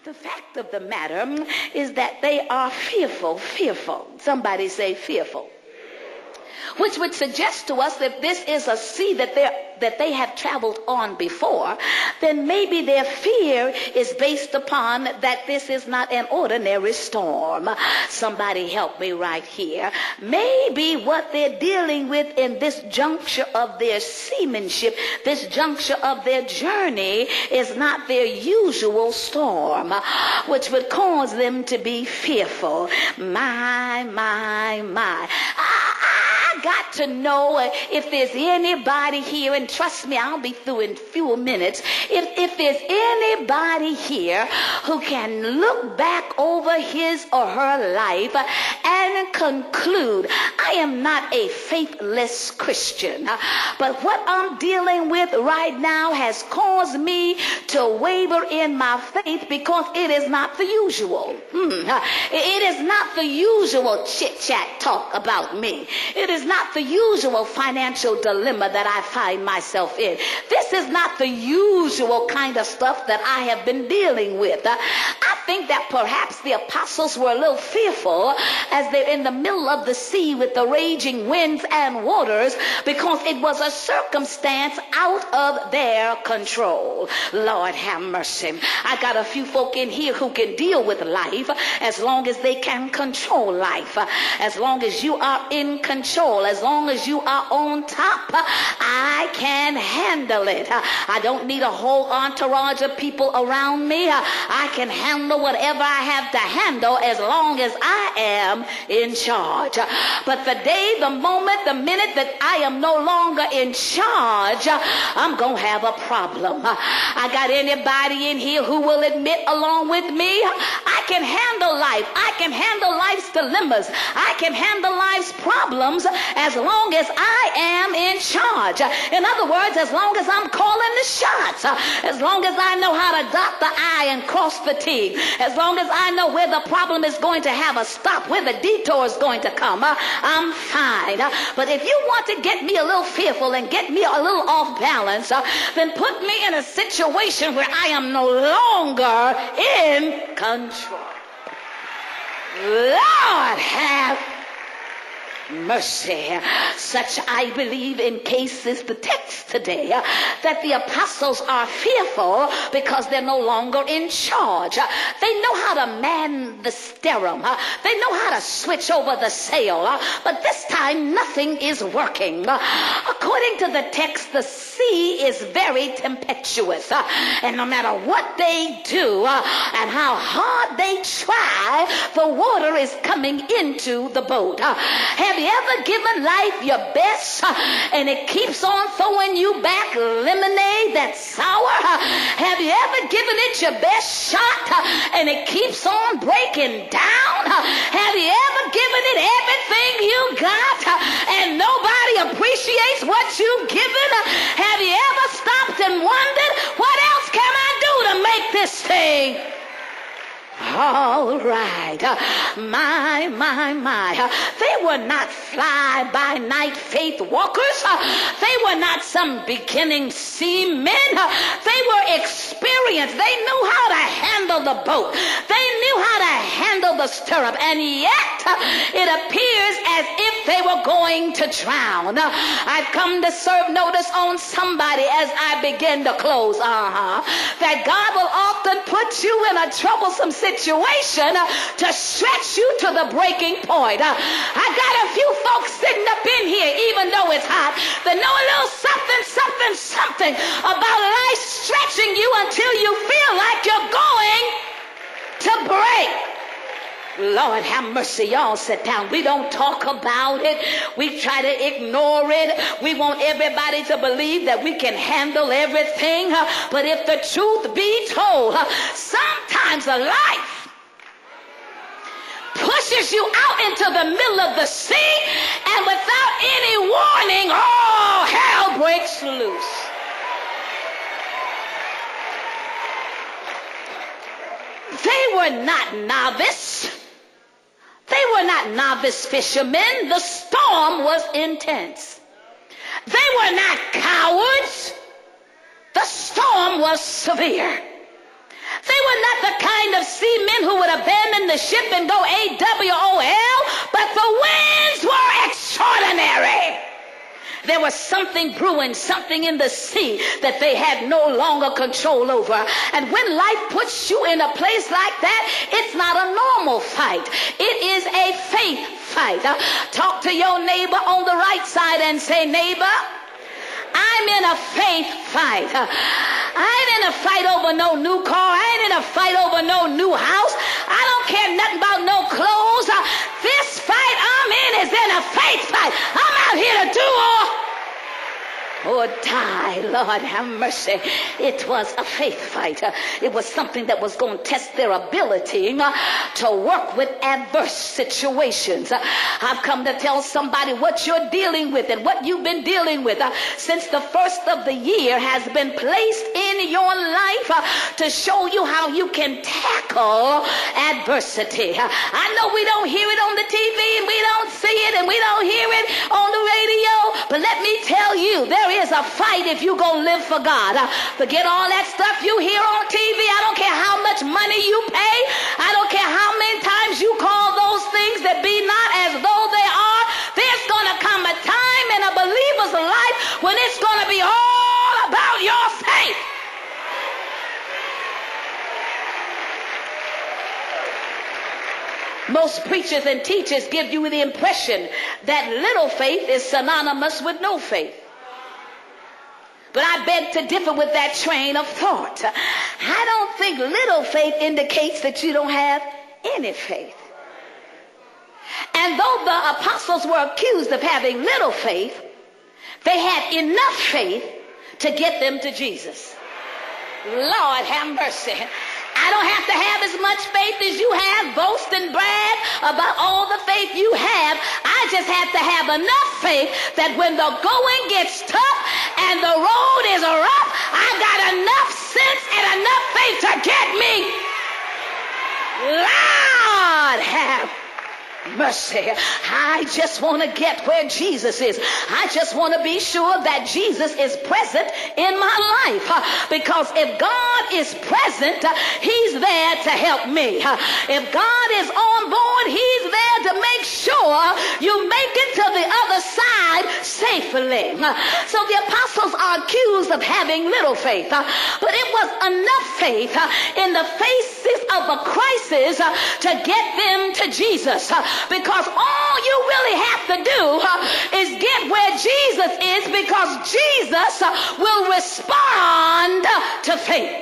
The fact of the matter is that they are fearful. Somebody say fearful. Which would suggest to us that this is a sea that they have traveled on before, then maybe their fear is based upon that this is not an ordinary storm. Somebody help me right here. Maybe what they're dealing with in this juncture of their seamanship, this juncture of their journey, is not their usual storm, which would cause them to be fearful. My. I got to know if there's anybody here, and trust me, I'll be through in a few minutes. If there's anybody here who can look back over his or her life and conclude, I am not a faithless Christian, but what I'm dealing with right now has caused me to waver in my faith because it is not the usual. It is not the usual chit-chat talk about me. It is not the usual financial dilemma that I find myself in. This is not the usual kind of stuff that I have been dealing with. I think that perhaps the apostles were a little fearful as they're in the middle of the sea with the raging winds and waters, because it was a circumstance out of their control. Lord have mercy. I got a few folk in here who can deal with life as long as they can control life. As long as you are in control, as long as you are on top, I can handle it. I don't need a whole entourage of people around me. I can handle whatever I have to handle as long as I am in charge. But the day, the moment, the minute that I am no longer in charge, I'm going to have a problem. I got anybody in here who will admit along with me, I can handle life. I can handle life's dilemmas. I can handle life's problems as long as I am in charge. In other words, as long as I'm calling the shots, as long as I know how to dot the I and cross the T, as long as I know where the problem is going to have a stop, where the detour is going to come, I'm fine. But if you want to get me a little fearful and get me a little off balance, then put me in a situation where I am no longer in control. Lord have mercy. Such, I believe, in cases the text today, that the apostles are fearful because they're no longer in charge. They know how to man the steerum. They know how to switch over the sail. But this time nothing is working. According to the text, the sea is very tempestuous. And no matter what they do and how hard they try, the water is coming into the boat. Have you ever given life your best and it keeps on throwing you back lemonade that's sour? Have you ever given it your best shot and it keeps on breaking down? Have you ever given it everything you got and nobody appreciates what you've given? Have you ever stopped and wondered, what else can I do to make this thing all right? My. They were not fly-by-night faith walkers. They were not some beginning seamen. They were experienced. They knew how to handle the boat. They knew how to handle the stirrup. And yet, it appears as if they were going to drown. I've come to serve notice on somebody as I begin to close. That God will often put you in a troublesome situation to stretch you to the breaking point. I got a few folks sitting up in here, even though it's hot, that know a little something about life stretching you until you feel like you're going to break. Lord have mercy. Y'all sit down. We don't talk about it. We try to ignore it. We want everybody to believe that we can handle everything. But if the truth be told, sometimes a life pushes you out into the middle of the sea, and without any warning, all hell breaks loose. They were not novice. They were not novice fishermen. The storm was intense. They were not cowards. The storm was severe. They were not the kind of of seamen who would abandon the ship and go AWOL, but the winds were extraordinary. There was something brewing, something in the sea that they had no longer control over. And when life puts you in a place like that, it's not a normal fight. It is a faith fight. Talk to your neighbor on the right side and say, neighbor, I'm in a faith fight. I ain't in a fight over no new car. I ain't in a fight over no new house. I don't care nothing about no clothes. This fight I'm in is in a faith fight. I'm out here to do or die. Lord have mercy. It was a faith fight. It was something that was going to test their ability to work with adverse situations. I've come to tell somebody what you're dealing with and what you've been dealing with since the first of the year has been placed in your life to show you how you can tackle adversity. I know we don't hear it on the TV and we don't see it and we don't hear it on the radio, but let me tell you, there is a fight if you gonna live for God. Forget all that stuff you hear on TV. I don't care how much money you pay. I don't care how many times you call those things that be not as though they are. There's gonna come a time in a believer's life when it's gonna be all about your faith. Most preachers and teachers give you the impression that little faith is synonymous with no faith. But I beg to differ with that train of thought. I don't think little faith indicates that you don't have any faith. And though the apostles were accused of having little faith, they had enough faith to get them to Jesus. Lord have mercy. I don't have to have as much faith as you have, boast and brag about all the faith you have. I just have to have enough faith that when the going gets tough and the road is rough, I got enough sense and enough faith to get me. Lord have mercy. I just want to get where Jesus is. I just want to be sure that Jesus is present in my life. Because if God is present, he's there to help me. If God is on board, he's there to make sure you make it to the other side safely. So the apostles are accused of having little faith. But it was enough faith in the faces of a crisis to get them to Jesus. Because all you really have to do is get where Jesus is, because Jesus will respond to faith.